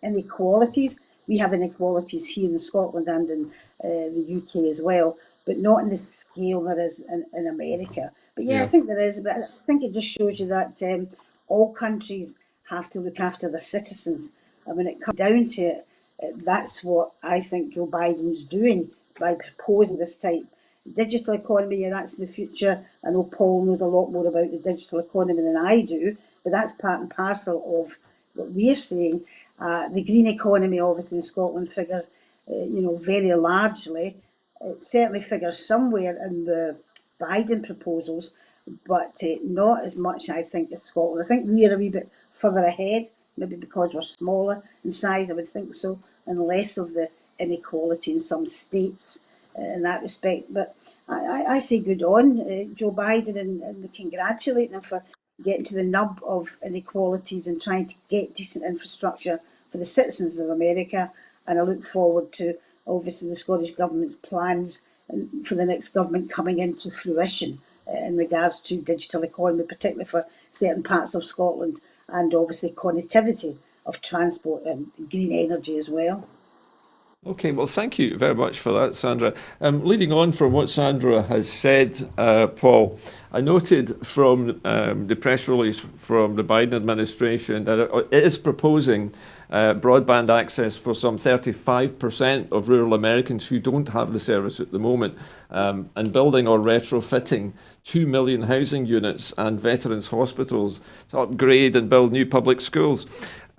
inequalities. We have inequalities here in Scotland and in the UK as well, but not in the scale there is in America. But yeah, I think there is, but I think it just shows you that all countries have to look after their citizens. And when it comes down to it, that's what I think Joe Biden's doing by proposing this type. Digital economy, yeah, that's in the future. I know Paul knows a lot more about the digital economy than I do, but that's part and parcel of what we're saying. The green economy, obviously, in Scotland figures, very largely. It certainly figures somewhere in the Biden proposals, but not as much, I think, as Scotland. I think we're a wee bit further ahead, maybe because we're smaller in size, I would think so, and less of the inequality in some states in that respect. But I say good on Joe Biden and congratulate him for getting to the nub of inequalities and trying to get decent infrastructure for the citizens of America. And I look forward to, obviously, the Scottish Government's plans for the next government coming into fruition in regards to digital economy, particularly for certain parts of Scotland, and obviously connectivity of transport and green energy as well. Okay, well, thank you very much for that, Sandra. Leading on from what Sandra has said, Paul, I noted from the press release from the Biden administration that it is proposing broadband access for some 35% of rural Americans who don't have the service at the moment, and building or retrofitting 2 million housing units and veterans hospitals to upgrade and build new public schools.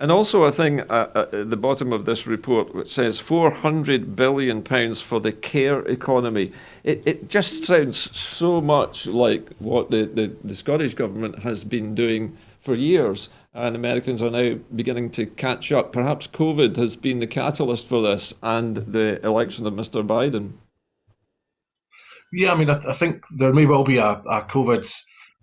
And also a thing at the bottom of this report which says £400 billion for the care economy. It just sounds so much like what the Scottish Government has been doing for years, and Americans are now beginning to catch up. Perhaps COVID has been the catalyst for this and the election of Mr. Biden. Yeah, I mean, I think there may well be a COVID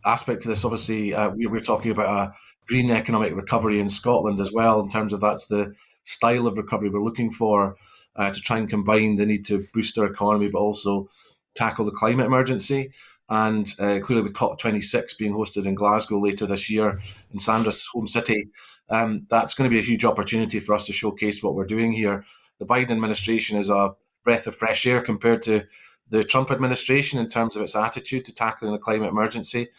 aspect to this. Obviously, we're talking about a green economic recovery in Scotland as well, in terms of that's the style of recovery we're looking for, to try and combine the need to boost our economy, but also tackle the climate emergency. And clearly with COP26 being hosted in Glasgow later this year, in Sandra's home city, that's going to be a huge opportunity for us to showcase what we're doing here. The Biden administration is a breath of fresh air compared to the Trump administration in terms of its attitude to tackling the climate emergency.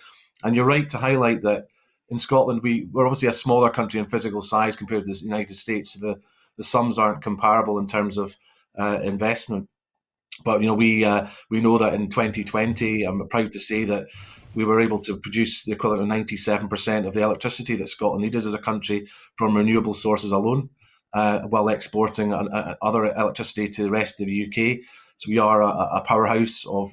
And you're right to highlight that in Scotland, we're obviously a smaller country in physical size compared to the United States, so the sums aren't comparable in terms of investment. But we know that in 2020, I'm proud to say that we were able to produce the equivalent of 97% of the electricity that Scotland needed as a country from renewable sources alone. while exporting other electricity to the rest of the UK. So we are a powerhouse of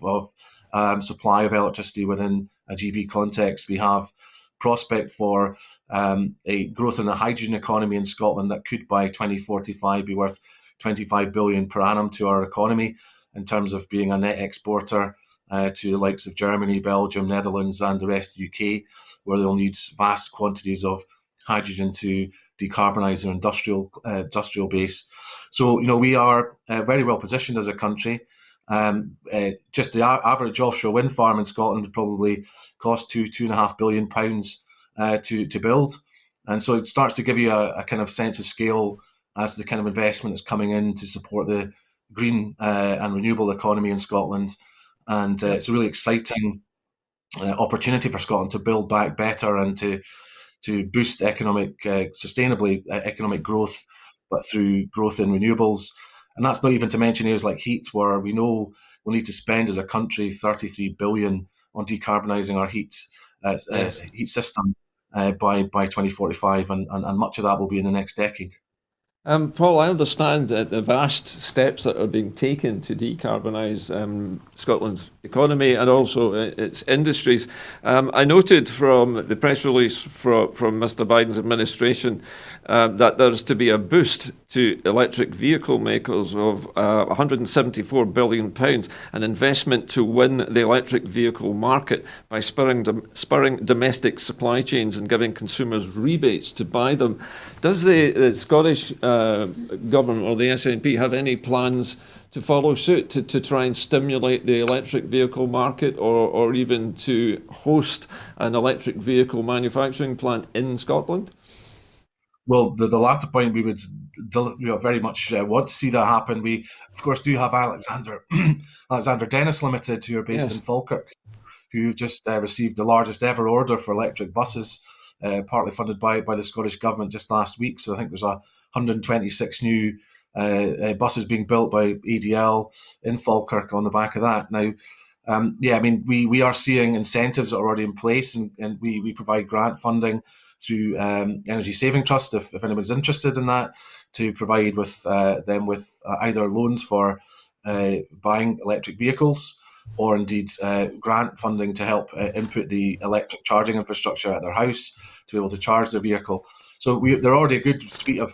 supply of electricity within a GB context. We have prospect for a growth in the hydrogen economy in Scotland that could by 2045 be worth 25 billion per annum to our economy in terms of being a net exporter to the likes of Germany, Belgium, Netherlands and the rest of the UK, where they'll need vast quantities of hydrogen to decarbonise their industrial base. So, we are very well positioned as a country. Just the average offshore wind farm in Scotland would probably cost £2.5 billion to build. And so it starts to give you a kind of sense of scale as the kind of investment that's coming in to support the green and renewable economy in Scotland. And it's a really exciting opportunity for Scotland to build back better and to boost sustainably economic growth, but through growth in renewables. And that's not even to mention areas like heat, where we know we'll need to spend as a country 33 billion on decarbonising our heat system by 2045, and much of that will be in the next decade. Paul, I understand that the vast steps that are being taken to decarbonise Scotland's economy and also its industries. I noted from the press release from Mr. Biden's administration that there's to be a boost to electric vehicle makers of £174 billion, an investment to win the electric vehicle market by spurring domestic supply chains and giving consumers rebates to buy them. Does the Scottish government or the SNP have any plans to follow suit to try and stimulate the electric vehicle market, or even to host an electric vehicle manufacturing plant in Scotland? Well, the latter point, we would very much want to see that happen. We, of course, do have Alexander Dennis Limited, who are based in Falkirk, who just received the largest ever order for electric buses, partly funded by the Scottish Government just last week. So I think there's 126 new buses being built by ADL in Falkirk on the back of that. Now, we are seeing incentives that are already in place, and we provide grant funding to Energy Saving Trust if anyone's interested in that, to provide with them with either loans for buying electric vehicles, or indeed grant funding to help input the electric charging infrastructure at their house to be able to charge their vehicle. So there are already a good suite of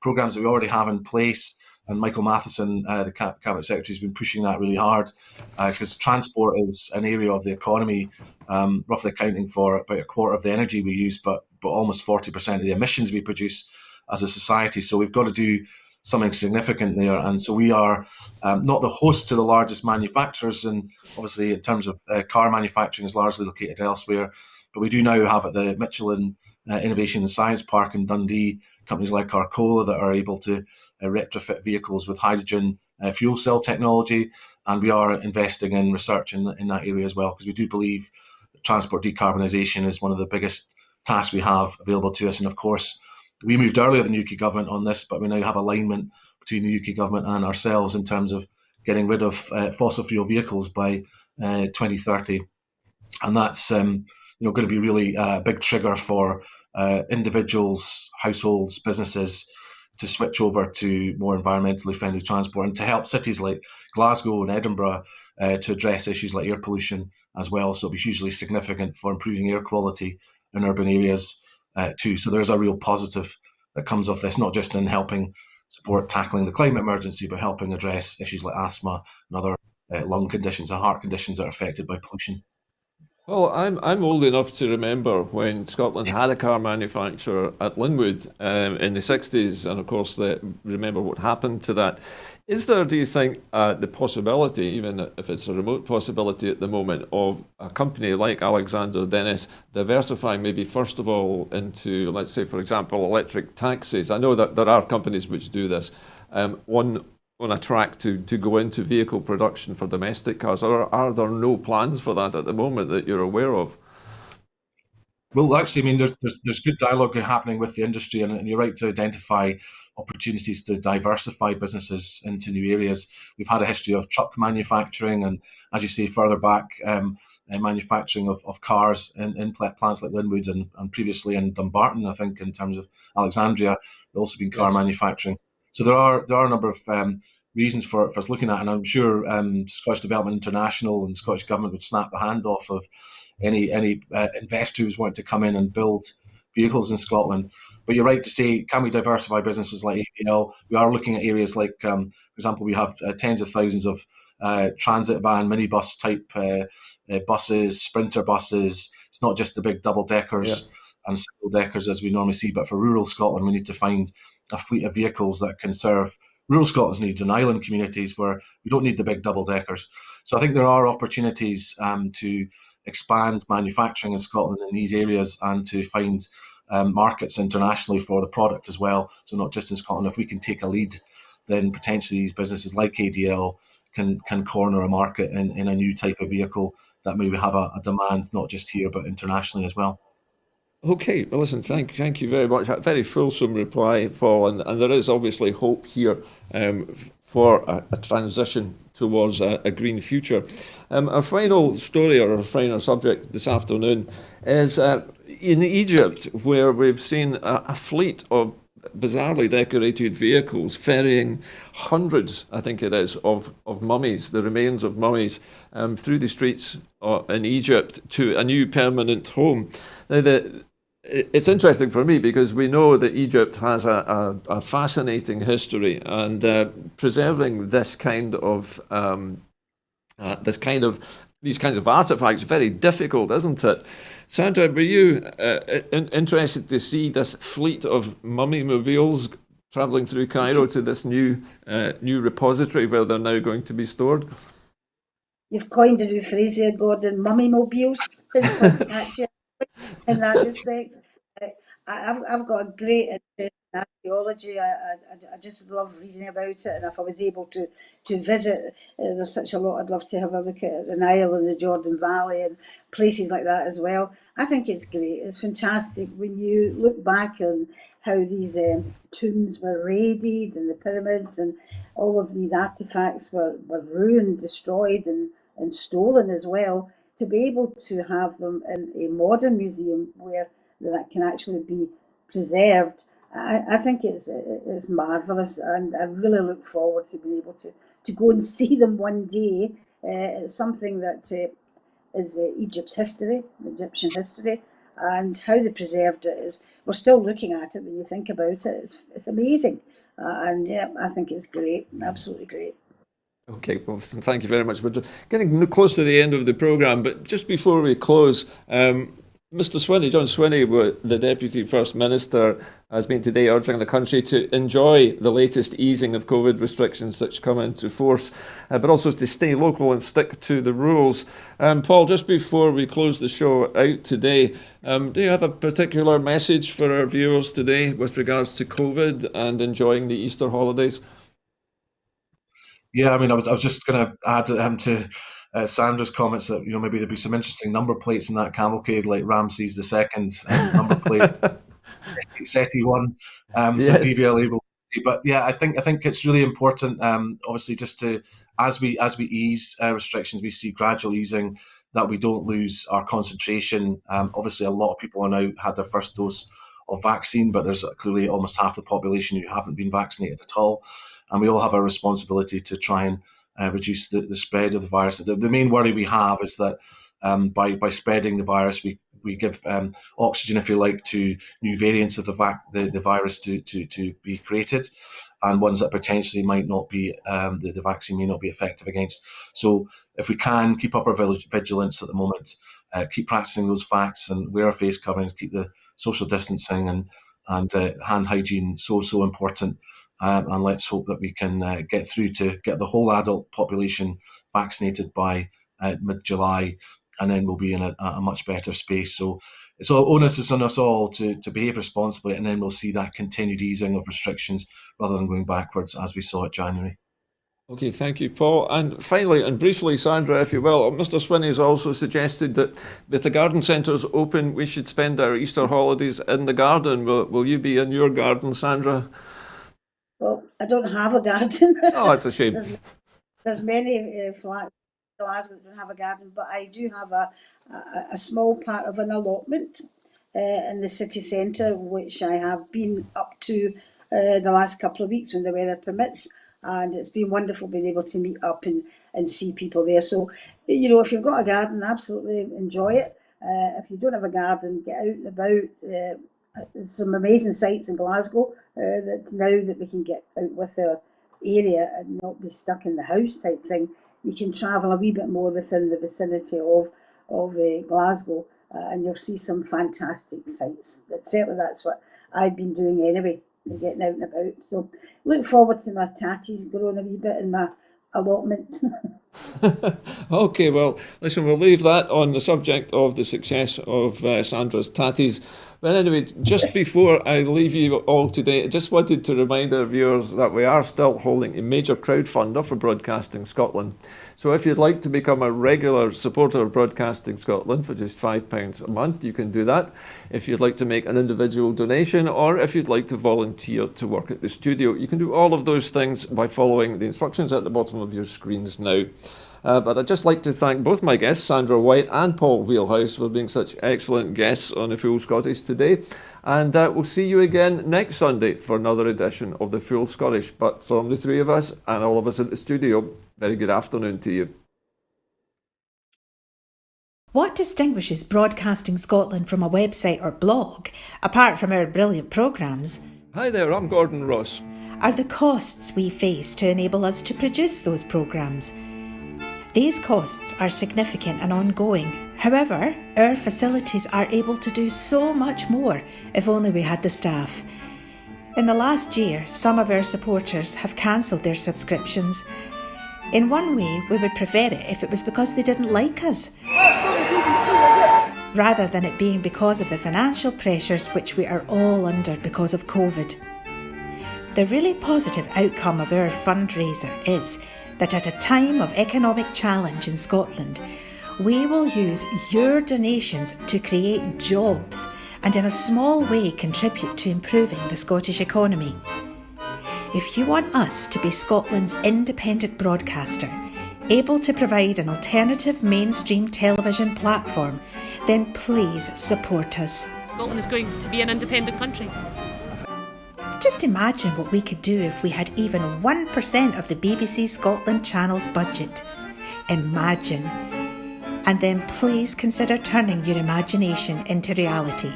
programs that we already have in place, and Michael Matheson, the Cabinet Secretary, has been pushing that really hard, because transport is an area of the economy roughly accounting for about a quarter of the energy we use, but almost 40% of the emissions we produce as a society. So we've got to do something significant there. And so we are not the host to the largest manufacturers, and obviously in terms of car manufacturing is largely located elsewhere. But we do now have at the Michelin Innovation and Science Park in Dundee companies like Arcola that are able to retrofit vehicles with hydrogen fuel cell technology. And we are investing in research in that area as well, because we do believe that transport decarbonisation is one of the biggest tasks we have available to us. And of course, we moved earlier than the UK government on this, but we now have alignment between the UK government and ourselves in terms of getting rid of fossil fuel vehicles by 2030. And that's going to be really a big trigger for individuals, households, businesses to switch over to more environmentally friendly transport, and to help cities like Glasgow and Edinburgh to address issues like air pollution as well. So it'll be hugely significant for improving air quality in urban areas too. So there's a real positive that comes off this, not just in helping support tackling the climate emergency, but helping address issues like asthma and other lung conditions and heart conditions that are affected by pollution. Well, I'm old enough to remember when Scotland had a car manufacturer at Linwood in the 60s, and of course remember what happened to that. Is there, do you think, the possibility, even if it's a remote possibility at the moment, of a company like Alexander Dennis diversifying maybe first of all into, let's say, for example, electric taxis? I know that there are companies which do this. On a track to go into vehicle production for domestic cars, or are there no plans for that at the moment that you're aware of? Well, actually, I mean, there's good dialogue happening with the industry, and you're right to identify opportunities to diversify businesses into new areas. We've had a history of truck manufacturing and, as you say, further back, manufacturing of cars in plants like Linwood and previously in Dumbarton, I think, in terms of Alexandria, there's also been car Yes. manufacturing. So there are a number of reasons for us looking at, and I'm sure Scottish Development International and the Scottish Government would snap the hand off of any investor who's wanting to come in and build vehicles in Scotland. But you're right to say, can we diversify businesses like ADL? We are looking at areas like, for example, we have tens of thousands of transit van, minibus type buses, sprinter buses. It's not just the big double deckers and single deckers as we normally see, but for rural Scotland, we need to find a fleet of vehicles that can serve rural Scotland's needs and island communities where we don't need the big double deckers. So I think there are opportunities to expand manufacturing in Scotland in these areas and to find markets internationally for the product as well. So not just in Scotland. If we can take a lead, then potentially these businesses like ADL can corner a market in a new type of vehicle that maybe have a demand not just here but internationally as well. Okay, well, listen, thank you very much. A very fulsome reply, Paul, and there is obviously hope here for a transition towards a green future. Our final story or our final subject this afternoon is in Egypt, where we've seen a fleet of bizarrely decorated vehicles ferrying hundreds, I think it is, of mummies, the remains of mummies, through the streets in Egypt to a new permanent home. Now, it's interesting for me because we know that Egypt has a fascinating history, and preserving these kinds of artifacts very difficult, isn't it? Sandra, were you interested to see this fleet of mummy mobiles travelling through Cairo to this new repository where they're now going to be stored? You've coined a new phrase here, Gordon, mummy mobiles. Sounds quite catchy in that respect. I've got a great interest in archaeology. I just love reading about it, and if I was able to visit, there's such a lot I'd love to have a look at the Nile and the Jordan Valley and places like that as well. I think it's great. It's fantastic when you look back on how these tombs were raided and the pyramids and all of these artifacts were ruined, destroyed and stolen as well. To be able to have them in a modern museum where that can actually be preserved, I think it's marvellous, and I really look forward to being able to go and see them one day. It's something that is Egypt's history, Egyptian history, and how they preserved it is, we're still looking at it when you think about it. It's amazing, and yeah, I think it's great, absolutely great. Okay, well, thank you very much. We're getting close to the end of the programme, but just before we close, Mr. Swinney, John Swinney, the Deputy First Minister, has been today urging the country to enjoy the latest easing of COVID restrictions which come into force, but also to stay local and stick to the rules. Paul, just before we close the show out today, do you have a particular message for our viewers today with regards to COVID and enjoying the Easter holidays? Yeah, I mean, I was just going to add to Sandra's comments that maybe there'd be some interesting number plates in that cavalcade, like Ramses II number plate, SETI 1, so Yes. DVLA will. But yeah, I think it's really important. Obviously, just to as we ease restrictions, we see gradual easing, that we don't lose our concentration. Obviously, a lot of people are now had their first dose of vaccine, but there's clearly almost half the population who haven't been vaccinated at all. And we all have a responsibility to try and reduce the spread of the virus. The main worry we have is that by spreading the virus, we give oxygen, if you like, to new variants of the virus to be created, and ones that potentially might not be, the vaccine may not be effective against. So if we can keep up our vigilance at the moment, keep practicing those facts and wear our face coverings, keep the social distancing and hand hygiene so important. And let's hope that we can get through to get the whole adult population vaccinated by mid-July, and then we'll be in a much better space. So it's all onus is on us all to behave responsibly, and then we'll see that continued easing of restrictions rather than going backwards as we saw at January. Okay, thank you, Paul. And finally, and briefly, Sandra, if you will, Mr. Swinney has also suggested that with the garden centres open, we should spend our Easter holidays in the garden. Will you be in your garden, Sandra? Well, I don't have a garden. Oh, that's a shame. There's many flats in Glasgow that don't have a garden, but I do have a small part of an allotment in the city centre, which I have been up to the last couple of weeks when the weather permits. And it's been wonderful being able to meet up and see people there. So, if you've got a garden, absolutely enjoy it. If you don't have a garden, get out and about. There's some amazing sites in Glasgow that now that we can get out with our area and not be stuck in the house type thing. You can travel a wee bit more within the vicinity of Glasgow, and you'll see some fantastic sights. But certainly that's what I've been doing anyway, getting out and about. So look forward to my tatties growing a wee bit in my allotment. Okay, well, listen, we'll leave that on the subject of the success of Sandra's tatties. But anyway, just before I leave you all today, I just wanted to remind our viewers that we are still holding a major crowdfunder for Broadcasting Scotland. So if you'd like to become a regular supporter of Broadcasting Scotland for just £5 a month, you can do that. If you'd like to make an individual donation, or if you'd like to volunteer to work at the studio, you can do all of those things by following the instructions at the bottom of your screens now. But I'd just like to thank both my guests, Sandra White and Paul Wheelhouse, for being such excellent guests on the Full Scottish today. And we'll see you again next Sunday for another edition of the Full Scottish. But from the three of us and all of us at the studio, very good afternoon to you. What distinguishes Broadcasting Scotland from a website or blog, apart from our brilliant programmes, Hi there, I'm Gordon Ross. are the costs we face to enable us to produce those programmes. These costs are significant and ongoing. However, our facilities are able to do so much more if only we had the staff. In the last year, some of our supporters have cancelled their subscriptions. In one way, we would prefer it if it was because they didn't like us, rather than it being because of the financial pressures which we are all under because of COVID. The really positive outcome of our fundraiser is that at a time of economic challenge in Scotland, we will use your donations to create jobs and in a small way contribute to improving the Scottish economy. If you want us to be Scotland's independent broadcaster, able to provide an alternative mainstream television platform, then please support us. Scotland is going to be an independent country. Just imagine what we could do if we had even 1% of the BBC Scotland channel's budget. Imagine. And then please consider turning your imagination into reality.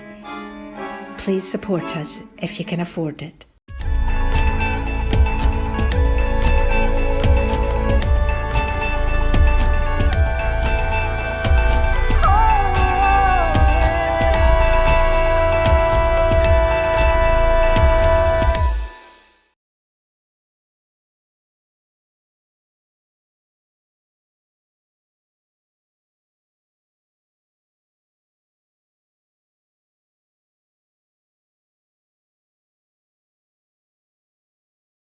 Please support us if you can afford it.